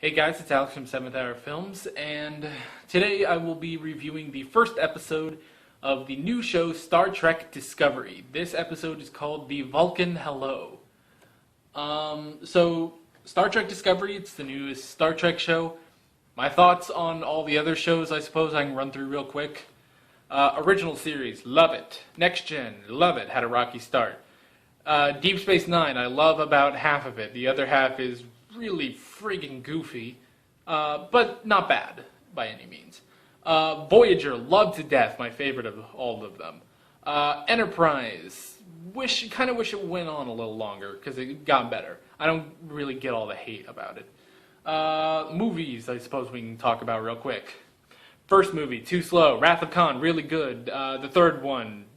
Hey guys, it's Alex from 7th Hour Films, and today I will be reviewing the first episode of the new show Star Trek Discovery. This episode is called the Vulcan Hello. So Star Trek Discovery, it's the newest Star Trek show. My thoughts on all the other shows, I suppose I can run through real quick. Original series, love it. Next Gen, love it, had a rocky start. Deep Space Nine, I love about half of it. The other half is really friggin' goofy, but not bad by any means. Voyager, loved to death, my favorite of all of them. Enterprise, kind of wish it went on a little longer because it got better. I don't really get all the hate about it. Movies, I suppose we can talk about real quick. First movie, too slow. Wrath of Khan, really good. The third one,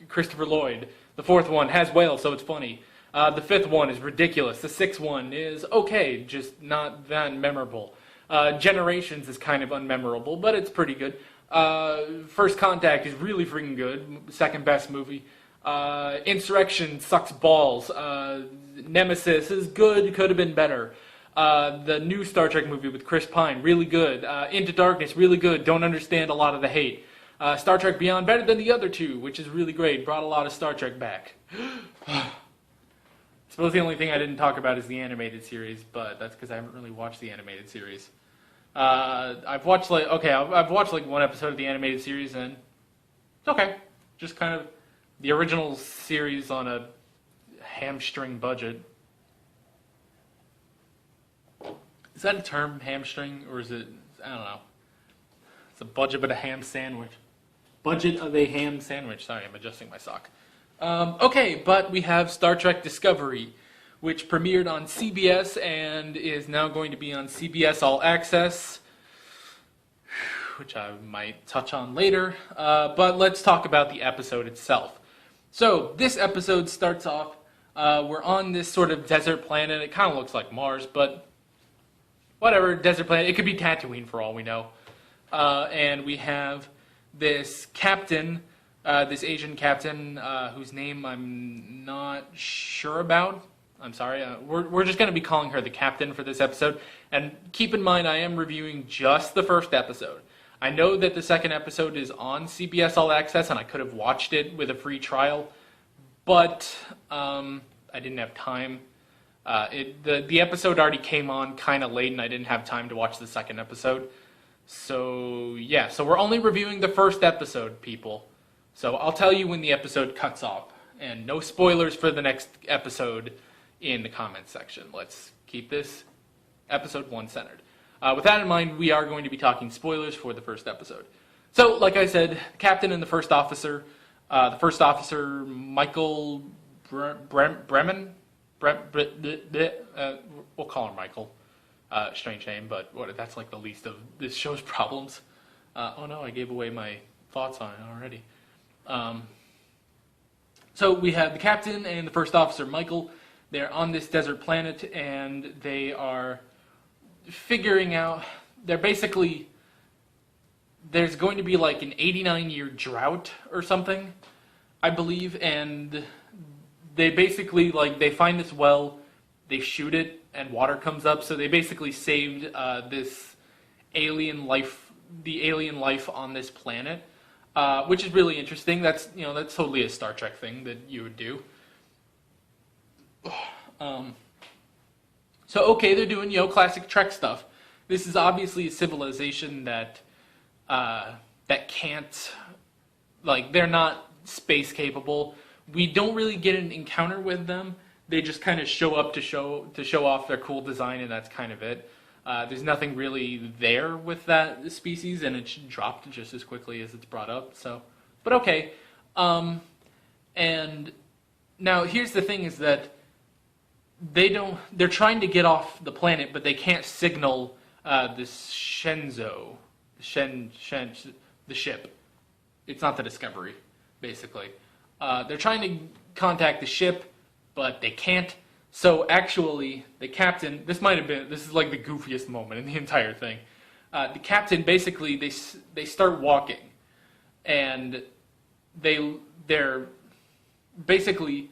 Christopher Lloyd. The fourth one has whales, so it's funny. The fifth one is ridiculous. The sixth one is okay, just not that memorable. Generations is kind of unmemorable, but it's pretty good. First Contact is really freaking good. Second best movie. Insurrection sucks balls. Nemesis is good, could have been better. The new Star Trek movie with Chris Pine, really good. Into Darkness, really good. Don't understand a lot of the hate. Star Trek Beyond, better than the other two, which is really great. Brought a lot of Star Trek back. I suppose the only thing I didn't talk about is the animated series, but that's because I haven't really watched the animated series. I've watched like one episode of the animated series, and it's okay. Just kind of the original series on a hamstring budget. Is that a term, hamstring, or is it? I don't know. It's a budget of a ham sandwich. Budget of a ham sandwich. Sorry, I'm adjusting my sock. Okay, but we have Star Trek Discovery, which premiered on CBS and is now going to be on CBS All Access, which I might touch on later. But let's talk about the episode itself. So this episode starts off, we're on this sort of desert planet. It kind of looks like Mars, but whatever, desert planet. It could be Tatooine for all we know. And we have this captain, this Asian captain, whose name I'm not sure about. I'm sorry. We're just going to be calling her the captain for this episode. And keep in mind, I am reviewing just the first episode. I know that the second episode is on CBS All Access, and I could have watched it with a free trial, but I didn't have time. The episode already came on kind of late, and I didn't have time to watch the second episode. So, yeah. So we're only reviewing the first episode, people. So I'll tell you when the episode cuts off, and no spoilers for the next episode in the comments section. Let's keep this episode 1 centered. With that in mind, we are going to be talking spoilers for the first episode. So, like I said, the captain and the first officer, Michael Bremen, we'll call him Michael. Strange name, but that's like the least of this show's problems. Oh no, I gave away my thoughts on it already. So we have the captain and the first officer, Michael. They're on this desert planet, and they are figuring out, there's going to be like an 89-year drought or something, I believe, and they basically, they find this well, they shoot it, and water comes up, so they basically saved the alien life on this planet. Which is really interesting. That's totally a Star Trek thing that you would do. So okay, they're doing classic Trek stuff. This is obviously a civilization that can't, they're not space capable. We don't really get an encounter with them. They just kind of show up to show off their cool design, and that's kind of it. There's nothing really there with that species, and it's dropped just as quickly as it's brought up. So, but okay. And now here's the thing: is that they're trying to get off the planet, but they can't signal the ship. It's not the Discovery, basically. They're trying to contact the ship, but they can't. So actually, the captain, this is like the goofiest moment in the entire thing. The captain, basically, they start walking, and they're basically,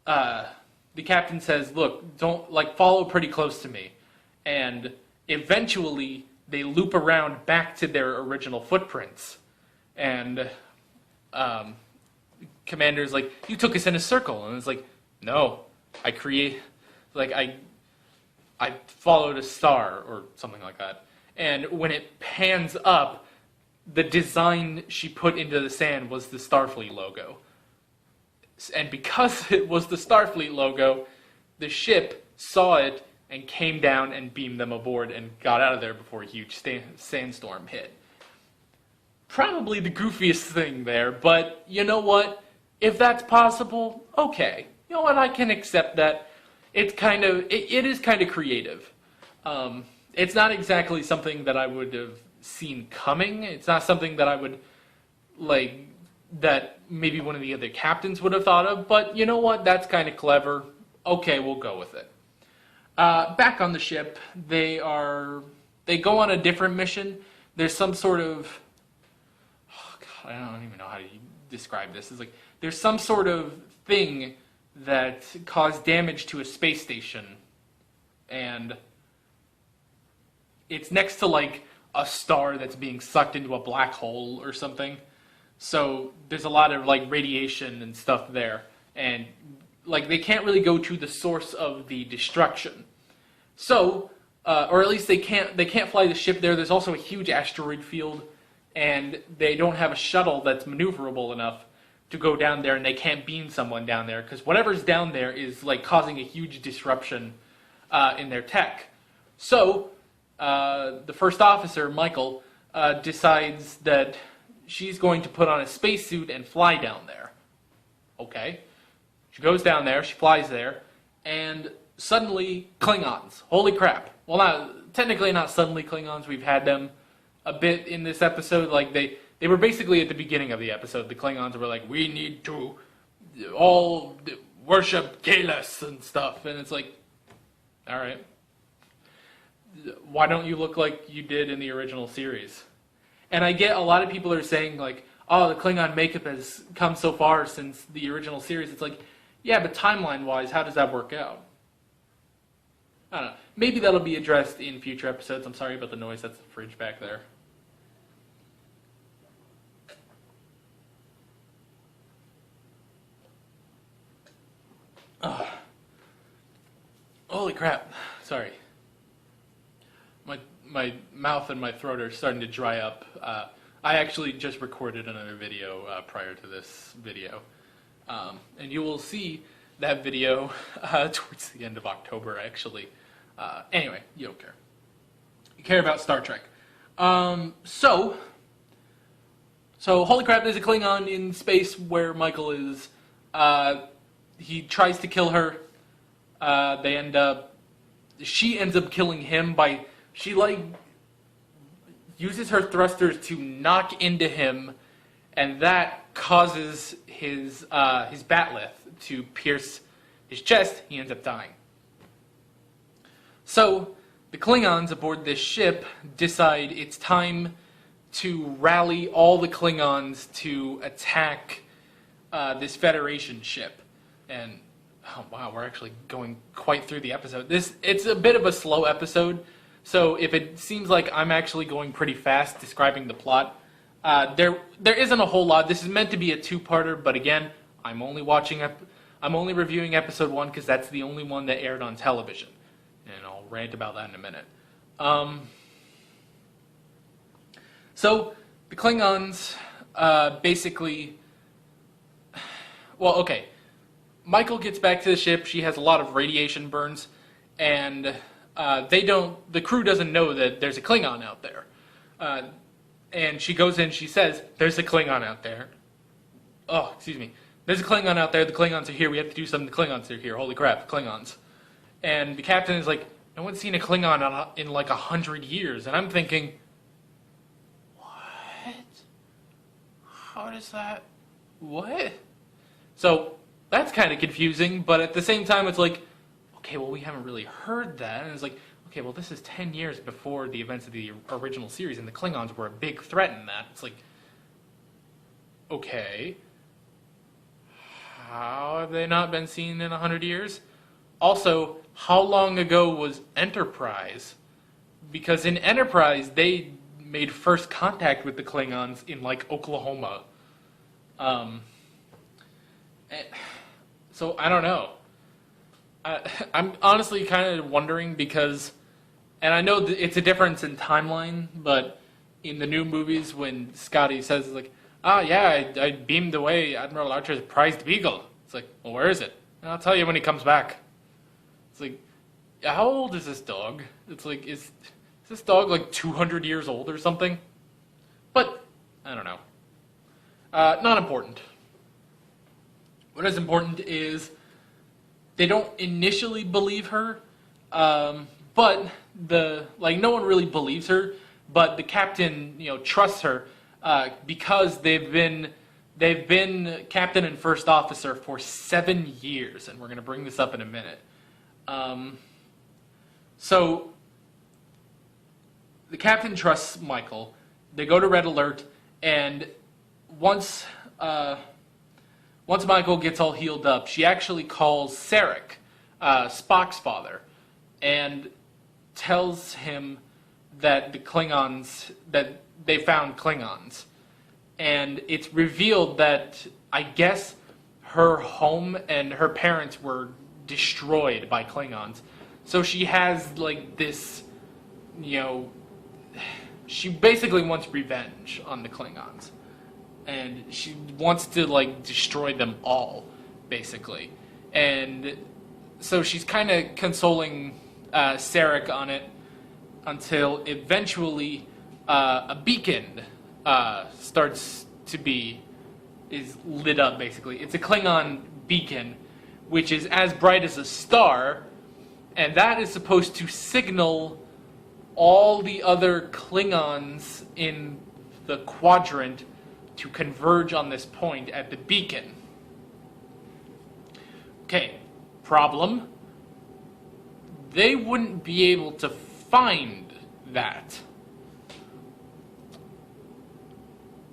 the captain says, look, don't, follow pretty close to me. and eventually they loop around back to their original footprints. And Commander's like, you took us in a circle. And it's like, no, I followed a star or something like that. And when it pans up, the design she put into the sand was the Starfleet logo. And because it was the Starfleet logo, the ship saw it and came down and beamed them aboard and got out of there before a huge sandstorm hit. Probably the goofiest thing there, but you know what? If that's possible, okay. You know what? I can accept that. It is kind of creative. It's not exactly something that I would have seen coming. It's not something that I would, that maybe one of the other captains would have thought of, but you know what? That's kind of clever. Okay, we'll go with it. Back on the ship, they go on a different mission. There's some sort of, oh God, I don't even know how to describe this. It's like, there's some sort of thing that caused damage to a space station, and it's next to like a star that's being sucked into a black hole or something. So there's a lot of like radiation and stuff there, and like they can't really go to the source of the destruction. So, or at least they can't fly the ship there. There's also a huge asteroid field, and they don't have a shuttle that's maneuverable enough to go down there, and they can't beam someone down there because whatever's down there is like causing a huge disruption in their tech. So the first officer, Michael, decides that she's going to put on a spacesuit and fly down there. Okay. She goes down there, she flies there, and suddenly Klingons. Holy crap. Well, technically not suddenly Klingons. We've had them a bit in this episode. Like they were basically at the beginning of the episode. The Klingons were like, we need to all worship Kalis and stuff. And it's like, all right. Why don't you look like you did in the original series? And I get a lot of people are saying like, oh, the Klingon makeup has come so far since the original series. It's like, yeah, but timeline-wise, how does that work out? I don't know. Maybe that'll be addressed in future episodes. I'm sorry about the noise. That's the fridge back there. Oh. Holy crap. Sorry. My mouth and my throat are starting to dry up. I actually just recorded another video prior to this video. And you will see that video towards the end of October, actually. Anyway, you don't care. You care about Star Trek. So, holy crap, there's a Klingon in space where Michael is. He tries to kill her. She ends up killing him by, she uses her thrusters to knock into him, and that causes his bat'leth to pierce his chest. He ends up dying. So the Klingons aboard this ship decide it's time to rally all the Klingons to attack this Federation ship. And oh wow, we're actually going quite through the episode. It's a bit of a slow episode, so if it seems like I'm actually going pretty fast describing the plot, there isn't a whole lot. This is meant to be a two-parter, but again, I'm only reviewing episode 1 because that's the only one that aired on television, and I'll rant about that in a minute. So the Klingons basically, well, okay. Michael gets back to the ship. She has a lot of radiation burns, and the crew doesn't know that there's a Klingon out there. And she goes in, she says, there's a Klingon out there. Oh, excuse me. There's a Klingon out there. The Klingons are here. We have to do something. The Klingons are here. Holy crap, Klingons. And the captain is like, no one's seen a Klingon in like 100 years. And I'm thinking, what? How does that... What? So that's kind of confusing, but at the same time, it's like, okay, well, we haven't really heard that. And it's like, okay, well, this is 10 years before the events of the original series, and the Klingons were a big threat in that. It's like, okay, how have they not been seen in 100 years? Also, how long ago was Enterprise? Because in Enterprise, they made first contact with the Klingons in, like, Oklahoma. So, I don't know. I'm honestly kind of wondering because... And I know it's a difference in timeline, but in the new movies when Scotty says, like, yeah, I beamed away Admiral Archer's prized beagle. It's like, well, where is it? And I'll tell you when he comes back. It's like, how old is this dog? It's like, is this dog like 200 years old or something? But, I don't know. Not important. What is important is they don't initially believe her, but no one really believes her, but the captain, trusts her because they've been captain and first officer for 7 years, and we're going to bring this up in a minute. So the captain trusts Michael. They go to Red Alert, and once Michael gets all healed up, she actually calls Sarek, Spock's father, and tells him that that they found Klingons. And it's revealed that, I guess, her home and her parents were destroyed by Klingons. So she has, like, this, she basically wants revenge on the Klingons. And she wants to, like, destroy them all, basically. And so she's kind of consoling Sarek on it until eventually a beacon is lit up, basically. It's a Klingon beacon, which is as bright as a star, and that is supposed to signal all the other Klingons in the quadrant to converge on this point at the beacon. Okay, problem. They wouldn't be able to find that.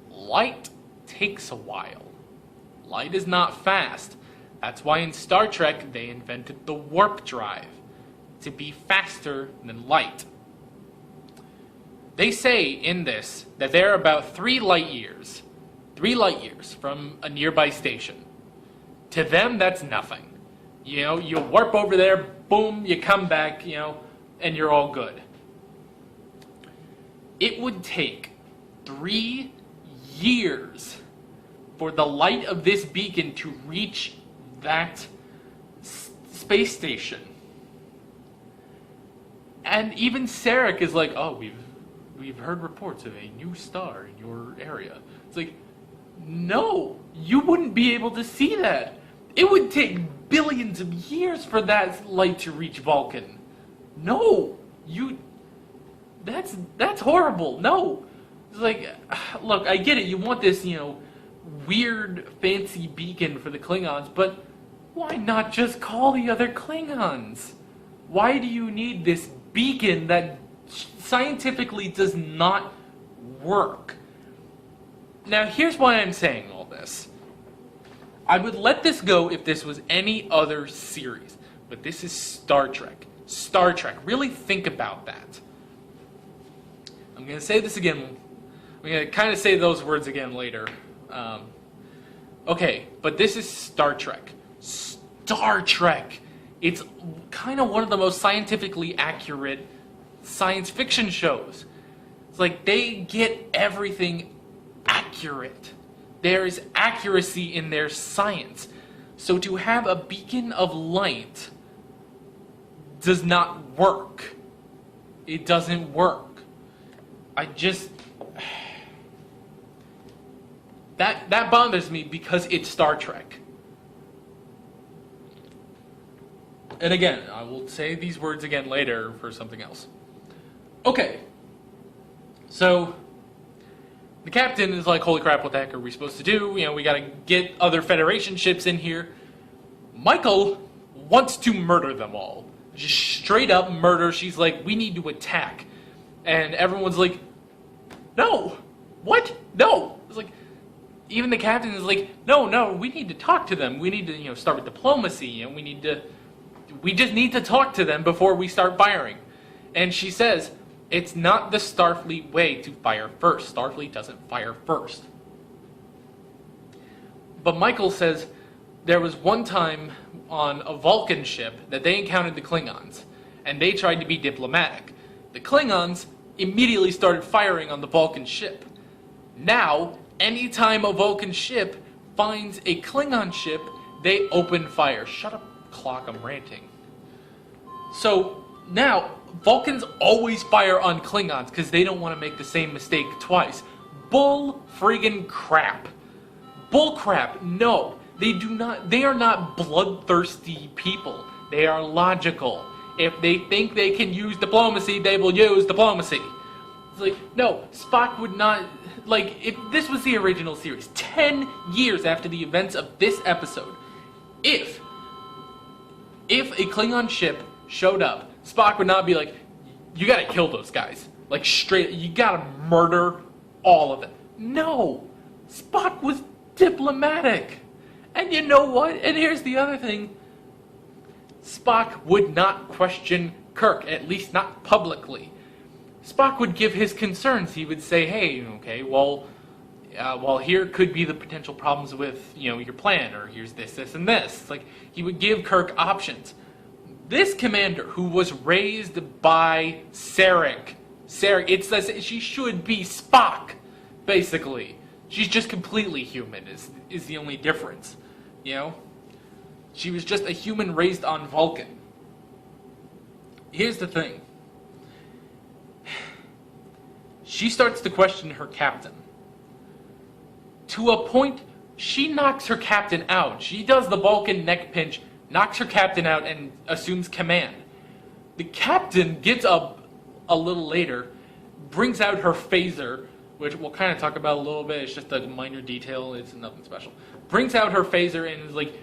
Light takes a while. Light is not fast. That's why in Star Trek they invented the warp drive, to be faster than light. They say in this that they're about 3 light years from a nearby station. To them, that's nothing. You warp over there, boom, you come back, and you're all good. It would take 3 years for the light of this beacon to reach that space station. And even Sarek is like, oh, we've heard reports of a new star in your area. It's like, no, you wouldn't be able to see that. It would take billions of years for that light to reach Vulcan. No, that's horrible. No. It's like, look, I get it. You want this, weird, fancy beacon for the Klingons, but why not just call the other Klingons? Why do you need this beacon that scientifically does not work? Now, here's why I'm saying all this. I would let this go if this was any other series, but this is Star Trek. Star Trek. Really think about that. I'm going to say this again. I'm going to kind of say those words again later. Okay, but this is Star Trek. Star Trek. It's kind of one of the most scientifically accurate science fiction shows. It's like they get everything accurate. There is accuracy in their science. So to have a beacon of light does not work. It doesn't work. That bothers me because it's Star Trek. And again, I will say these words again later for something else. Okay. So the captain is like, holy crap, what the heck are we supposed to do? We gotta get other Federation ships in here. Michael wants to murder them all. Just straight up murder. She's like, we need to attack. And everyone's like, no. What? No. It's like, even the captain is like, no, we need to talk to them. We need to, start with diplomacy, and we just need to talk to them before we start firing. And she says, It's not the Starfleet way to fire first. Starfleet doesn't fire first. But Michael says there was one time on a Vulcan ship that they encountered the Klingons, and they tried to be diplomatic. The Klingons immediately started firing on the Vulcan ship. Now, anytime a Vulcan ship finds a Klingon ship, they open fire. Shut up, clock, I'm ranting. So, now, Vulcans always fire on Klingons because they don't want to make the same mistake twice. Bull friggin' crap. Bull crap. No, they do not. They are not bloodthirsty people. They are logical. If they think they can use diplomacy, they will use diplomacy. It's like, no, Spock would not. Like, if this was the original series, 10 years after the events of this episode, if a Klingon ship showed up, Spock would not be like, you gotta kill those guys. Like, straight, you gotta murder all of them. No! Spock was diplomatic. And you know what? And here's the other thing. Spock would not question Kirk, at least not publicly. Spock would give his concerns. He would say, hey, okay, well, here could be the potential problems with, your plan, or here's this, this, and this. It's like, he would give Kirk options. This commander, who was raised by Sarek, it says she should be Spock, basically. She's just completely human, is the only difference, She was just a human raised on Vulcan. Here's the thing. She starts to question her captain. To a point, she knocks her captain out. She does the Vulcan neck pinch, knocks her captain out, and assumes command. The captain gets up a little later, brings out her phaser, which we'll kind of talk about a little bit. It's just a minor detail. It's nothing special. Brings out her phaser and is like,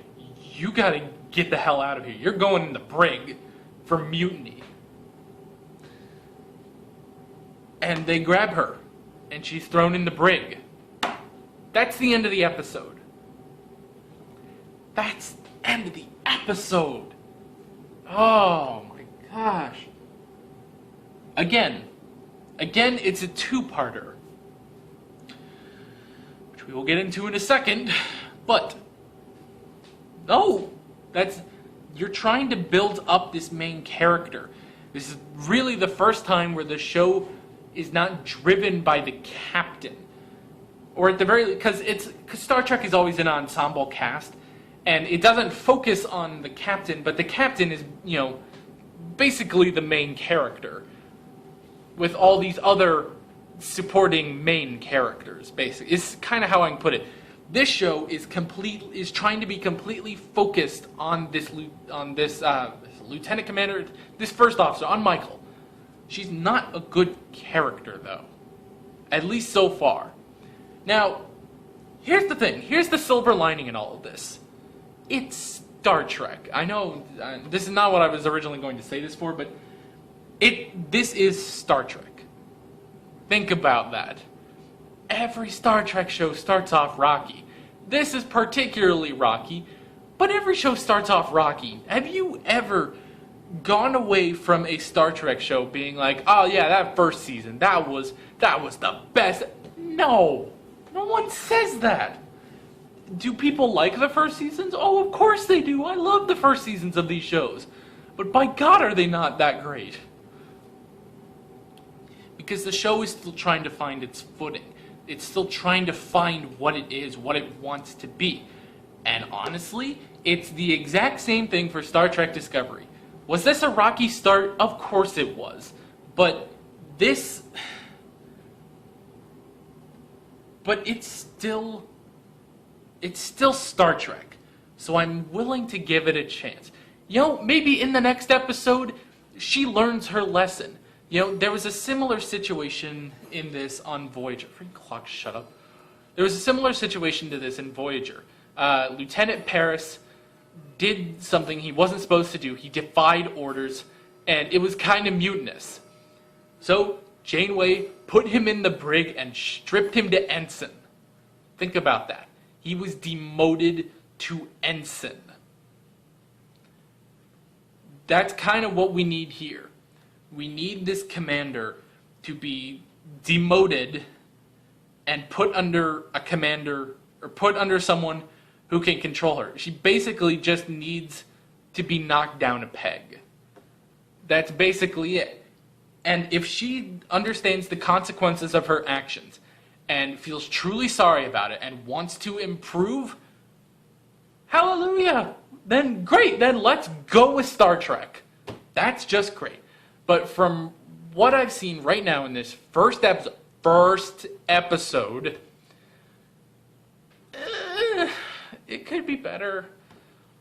you gotta get the hell out of here. You're going in the brig for mutiny. And they grab her, and she's thrown in the brig. That's the end of the episode. That's the end of the episode. Oh my gosh. Again, it's a two-parter, which we will get into in a second, but no, you're trying to build up this main character. This is really the first time where the show is not driven by the captain, or at the very, because Star Trek is always an ensemble cast, and it doesn't focus on the captain, but the captain is, basically the main character, with all these other supporting main characters. Basically, it's kind of how I can put it. This show is trying to be completely focused on this lieutenant commander, this first officer, on Michael. She's not a good character, though. At least so far. Now, here's the thing. Here's the silver lining in all of this. It's Star Trek. I know this is not what I was originally going to say this for, but this is Star Trek. Think about that. Every Star Trek show starts off rocky. This is particularly rocky, but every show starts off rocky. Have you ever gone away from a Star Trek show being like, oh yeah, that first season, that was the best? No one says that. Do people like the first seasons? Oh, of course they do. I love the first seasons of these shows. But by God, are they not that great? Because the show is still trying to find its footing. It's still trying to find what it is, what it wants to be. And honestly, it's the exact same thing for Star Trek Discovery. Was this a rocky start? Of course it was. But it's still Star Trek. So I'm willing to give it a chance. Maybe in the next episode, she learns her lesson. There was a similar situation in this on Voyager. Freaking clock, shut up. There was a similar situation to this in Voyager. Lieutenant Paris did something he wasn't supposed to do. He defied orders, and it was kind of mutinous. So Janeway put him in the brig and stripped him to ensign. Think about that. He was demoted to ensign. That's kind of what we need here. We need this commander to be demoted and put under a commander or put under someone who can control her. She basically just needs to be knocked down a peg. That's basically it. And if she understands the consequences of her actions and feels truly sorry about it and wants to improve, hallelujah! Then great, then let's go with Star Trek. That's just great. But from what I've seen right now in this first episode, it could be better.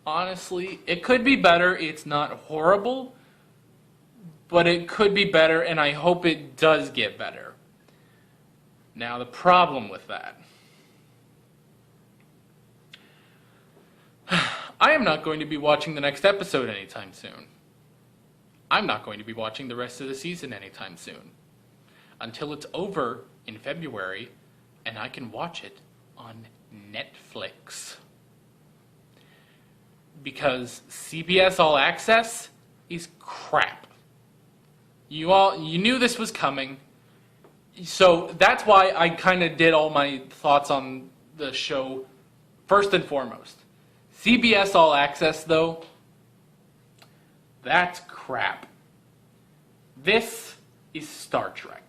Honestly, it could be better. It's not horrible, but it could be better, and I hope it does get better. Now, the problem with that, I am not going to be watching the next episode anytime soon. I'm not going to be watching the rest of the season anytime soon. Until it's over in February, and I can watch it on Netflix. Because CBS All Access is crap. You knew this was coming. So that's why I kind of did all my thoughts on the show first and foremost. CBS All Access, though, that's crap. This is Star Trek.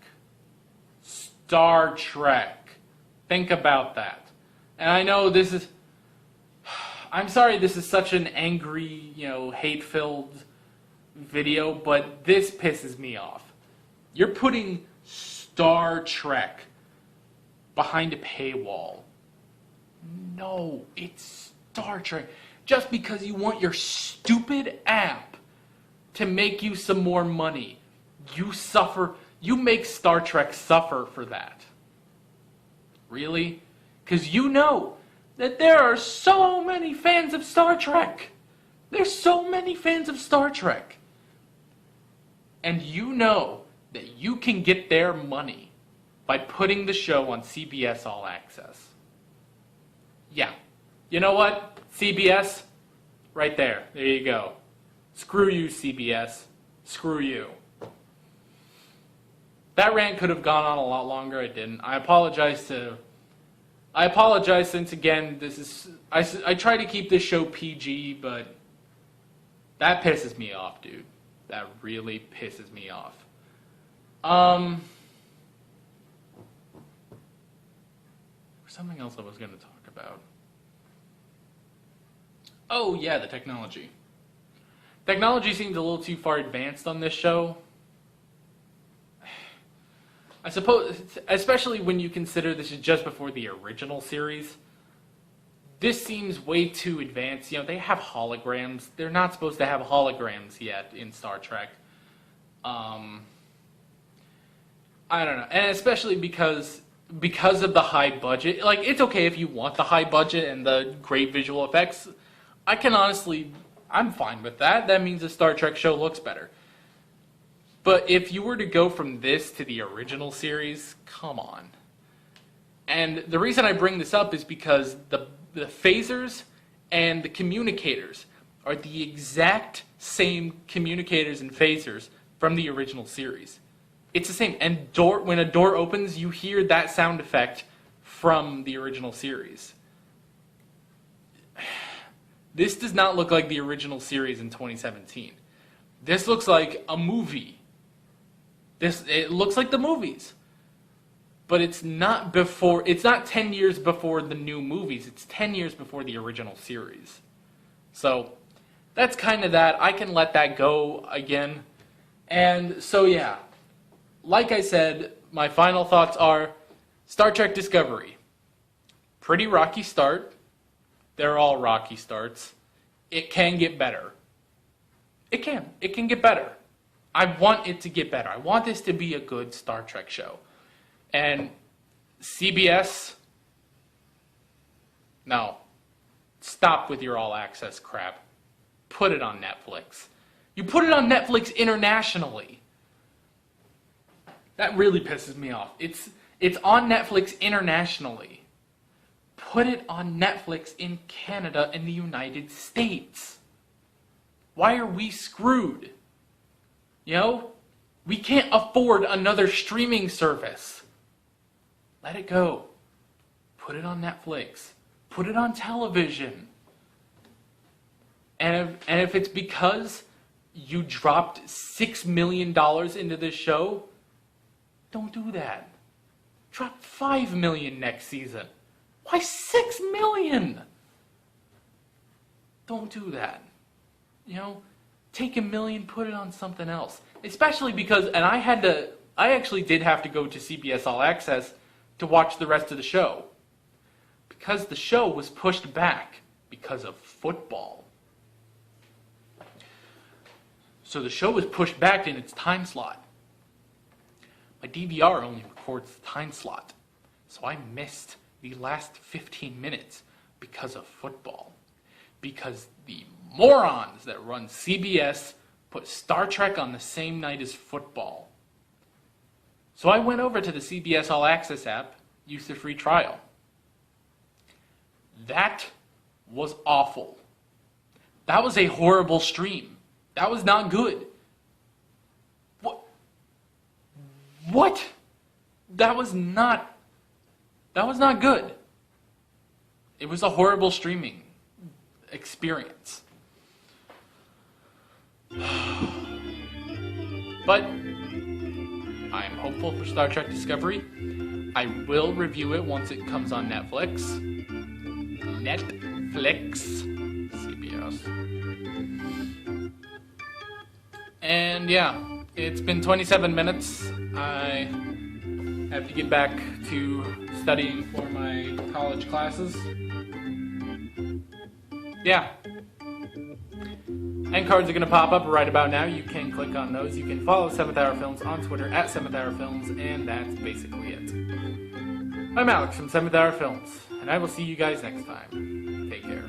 Star Trek. Think about that. And I know this is... I'm sorry this is such an angry, hate-filled video, but this pisses me off. You're putting Star Trek behind a paywall. No, it's Star Trek. Just because you want your stupid app to make you some more money, you make Star Trek suffer for that. Really? Because you know that there are so many fans of Star Trek. There's so many fans of Star Trek. And you know that you can get their money by putting the show on CBS All Access. Yeah. You know what? CBS, right there. There you go. Screw you, CBS. Screw you. That rant could have gone on a lot longer. It didn't. I apologize since again, I try to keep this show PG, but that pisses me off, dude. That really pisses me off. Something else I was going to talk about. Oh, yeah, the technology. Technology seems a little too far advanced on this show. I suppose, especially when you consider this is just before the original series, this seems way too advanced. They have holograms. They're not supposed to have holograms yet in Star Trek. I don't know. And especially because of the high budget. Like, it's okay if you want the high budget and the great visual effects. I'm fine with that. That means the Star Trek show looks better. But if you were to go from this to the original series, come on. And the reason I bring this up is because the phasers and the communicators are the exact same communicators and phasers from the original series. It's the same. And when a door opens, you hear that sound effect from the original series. This does not look like the original series in 2017. This looks like a movie. It looks like the movies. But it's not 10 years before the new movies. It's 10 years before the original series. So, that's kind of that. I can let that go again. And so, yeah. Like I said, my final thoughts are Star Trek Discovery. Pretty rocky start. They're all rocky starts. It can get better. It can. It can get better. I want it to get better. I want this to be a good Star Trek show. And CBS, no. Stop with your All Access crap. Put it on Netflix. You put it on Netflix internationally. That really pisses me off. It's on Netflix internationally. Put it on Netflix in Canada and the United States. Why are we screwed? We can't afford another streaming service. Let it go. Put it on Netflix. Put it on television. And if it's because you dropped $6 million into this show, don't do that. Drop $5 million next season. Why $6 million? Don't do that. You know, take $1 million, put it on something else. Especially because, and I actually did have to go to CBS All Access to watch the rest of the show. Because the show was pushed back because of football. So the show was pushed back in its time slot. My DVR only records the time slot. So I missed the last 15 minutes because of football. Because the morons that run CBS put Star Trek on the same night as football. So I went over to the CBS All Access app, used the free trial. That was awful. That was a horrible stream. That was not good. What? That was not good. It was a horrible streaming experience. But I am hopeful for Star Trek Discovery. I will review it once it comes on Netflix. CBS. And yeah, it's been 27 minutes. I have to get back to studying for my college classes. Yeah. End cards are going to pop up right about now. You can click on those. You can follow 7th Hour Films on Twitter at 7th Hour Films, and that's basically it. I'm Alex from 7th Hour Films, and I will see you guys next time. Take care.